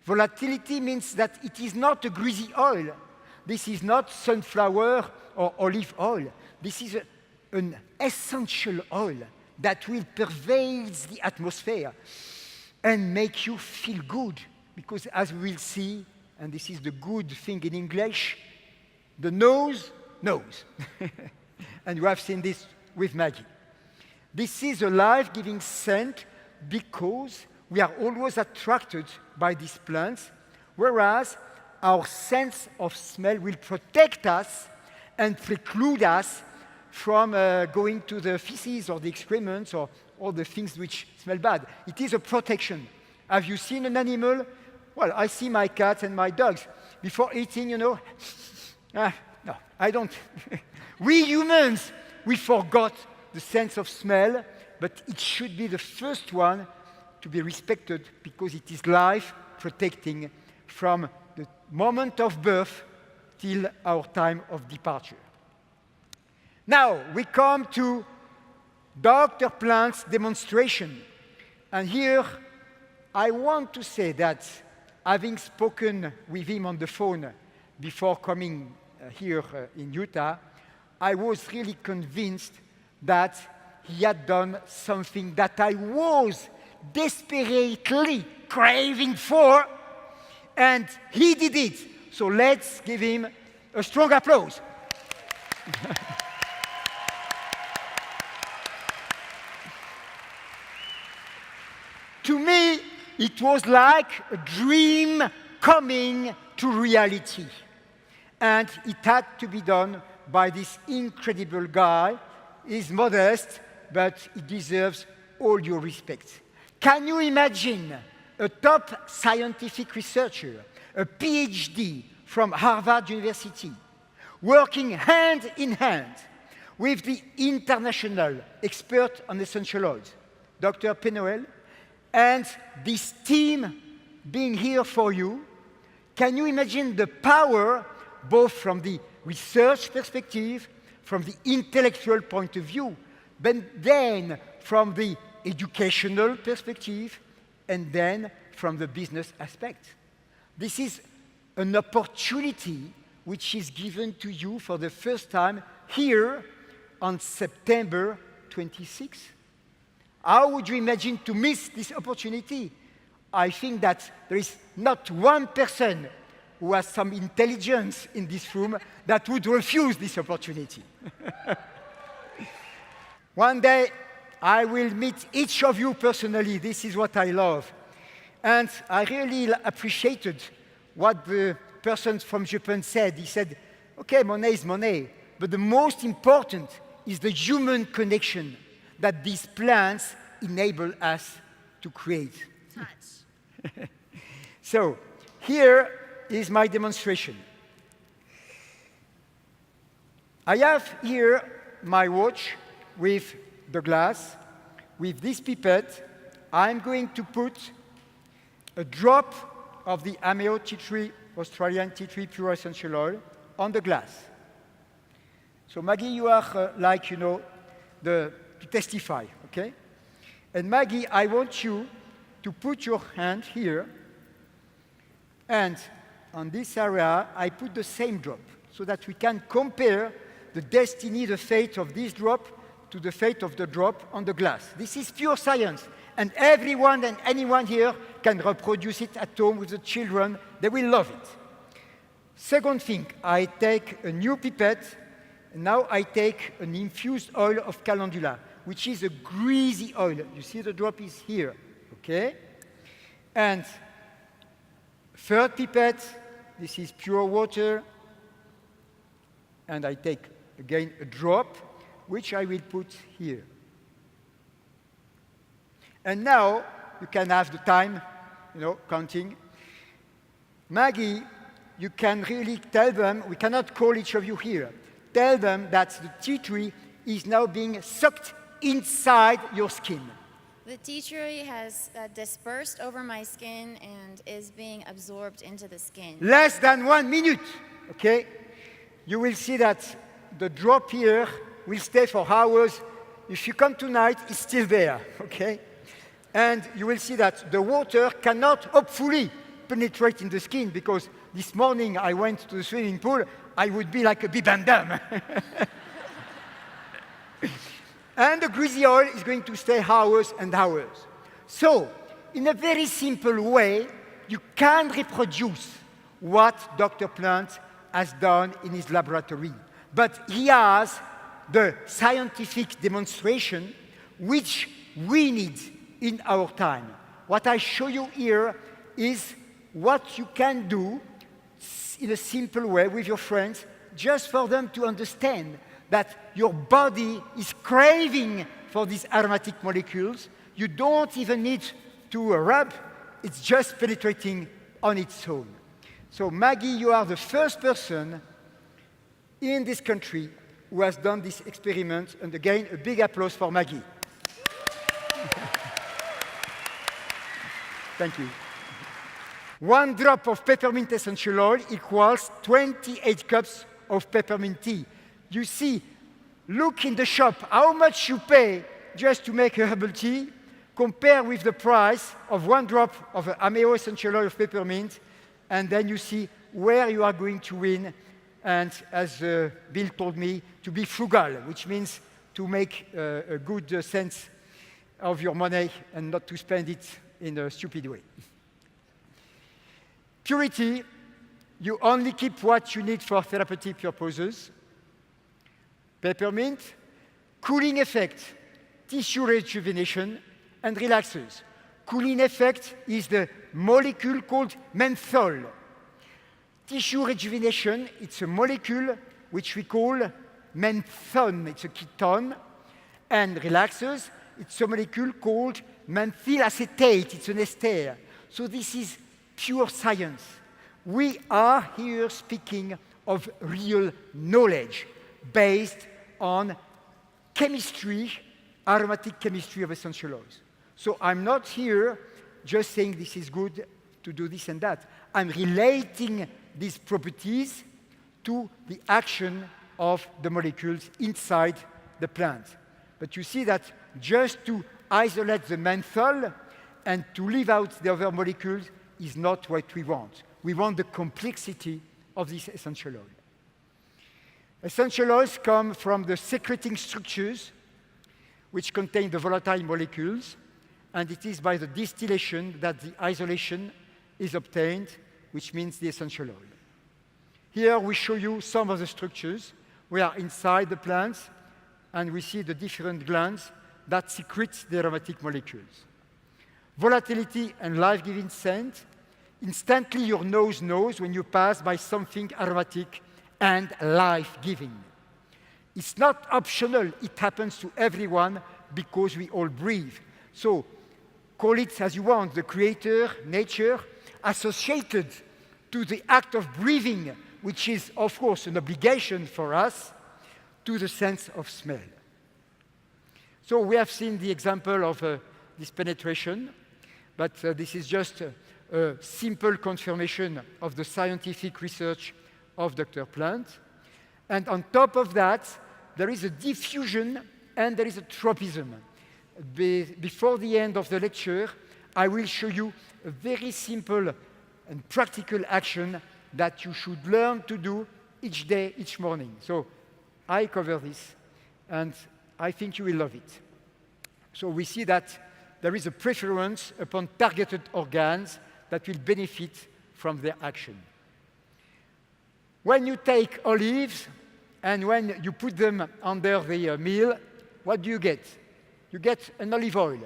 Volatility means that it is not a greasy oil. This is not sunflower or olive oil. This is an essential oil that will pervade the atmosphere and make you feel good. Because as we will see, and this is the good thing in English, the nose knows. And you have seen this with Maggie. This is a life-giving scent because we are always attracted by these plants, whereas our sense of smell will protect us and preclude us from going to the feces or the excrements or all the things which smell bad. It is a protection. Have you seen an animal? Well, I see my cats and my dogs. Before eating, no, I don't. We humans, we forgot the sense of smell, but it should be the first one to be respected because it is life-protecting from the moment of birth till our time of departure. Now, we come to Dr. Plant's demonstration. And here, I want to say that having spoken with him on the phone before coming here in Utah, I was really convinced that he had done something that I was desperately craving for, and he did it. So let's give him a strong applause. To me, it was like a dream coming to reality. And it had to be done by this incredible guy. He's modest, but he deserves all your respect. Can you imagine a top scientific researcher, a PhD from Harvard University, working hand in hand with the international expert on essential oils, Dr. Penoel, and this team being here for you? Can you imagine the power, both from the research perspective, from the intellectual point of view, but then from the educational perspective, and then from the business aspect? This is an opportunity which is given to you for the first time here on September 26th. How would you imagine to miss this opportunity? I think that there is not one person who has some intelligence in this room that would refuse this opportunity. One day, I will meet each of you personally. This is what I love. And I really appreciated what the person from Japan said. He said, okay, money is money, but the most important is the human connection that these plants enable us to create. Touch. So, here is my demonstration. I have here my watch with the glass. With this pipette, I'm going to put a drop of the Ameo tea tree, Australian tea tree pure essential oil, on the glass. So Maggie, you are to testify, okay? And Maggie, I want you to put your hand here, and on this area, I put the same drop, so that we can compare the destiny, the fate of this drop to the fate of the drop on the glass. This is pure science, and everyone and anyone here can reproduce it at home with the children. They will love it. Second thing, I take a new pipette. Now I take an infused oil of calendula, which is a greasy oil. You see the drop is here, okay? And third pipette, this is pure water. And I take, again, a drop, which I will put here. And now you can have the time, counting. Maggie, you can really tell them, we cannot call each of you here, tell them that the tea tree is now being sucked inside your skin. The tea tree has dispersed over my skin and is being absorbed into the skin. Less than 1 minute, okay? You will see that the drop here will stay for hours. If you come tonight, it's still there, okay? And you will see that the water cannot, hopefully, penetrate in the skin, because this morning I went to the swimming pool, I would be like a bibendum. And the greasy oil is going to stay hours and hours. So, in a very simple way, you can reproduce what Dr. Plant has done in his laboratory. But he has the scientific demonstration which we need in our time. What I show you here is what you can do in a simple way with your friends, just for them to understand that your body is craving for these aromatic molecules. You don't even need to rub, it's just penetrating on its own. So Maggie, you are the first person in this country who has done this experiment, and again, a big applause for Maggie. Thank you. 1 drop of peppermint essential oil equals 28 cups of peppermint tea. You see, look in the shop how much you pay just to make a herbal tea, compare with the price of 1 drop of ameo essential oil of peppermint, and then you see where you are going to win. And as Bill told me, to be frugal, which means to make a good sense of your money and not to spend it in a stupid way. Purity, you only keep what you need for therapeutic purposes. Peppermint, cooling effect, tissue rejuvenation, and relaxers. Cooling effect is the molecule called menthol. Tissue rejuvenation, it's a molecule which we call menthone, it's a ketone. And relaxers, it's a molecule called methyl acetate, it's an ester. So this is pure science. We are here speaking of real knowledge based on chemistry, aromatic chemistry of essential oils. So I'm not here just saying this is good to do this and that. I'm relating these properties to the action of the molecules inside the plant. But you see that just to isolate the menthol and to leave out the other molecules is not what we want. We want the complexity of this essential oil. Essential oils come from the secreting structures which contain the volatile molecules, and it is by the distillation that the isolation is obtained, which means the essential oil. Here we show you some of the structures. We are inside the plants, and we see the different glands that secrete the aromatic molecules. Volatility and life-giving scent. Instantly your nose knows when you pass by something aromatic and life-giving. It's not optional, it happens to everyone because we all breathe. So call it as you want, the creator, nature, associated to the act of breathing, which is, of course, an obligation for us, to the sense of smell. So we have seen the example of this penetration, but this is just a simple confirmation of the scientific research of Dr. Plant. And on top of that, there is a diffusion and there is a tropism. Before the end of the lecture, I will show you a very simple and practical action that you should learn to do each day, each morning. So I cover this, and I think you will love it. So we see that there is a preference upon targeted organs that will benefit from their action. When you take olives and when you put them under the meal, what do you get? You get an olive oil.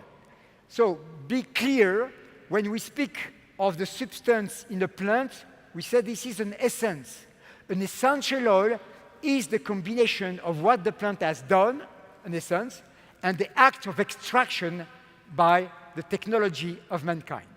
So be clear, when we speak of the substance in a plant, we say this is an essence. An essential oil is the combination of what the plant has done, an essence, and the act of extraction by the technology of mankind.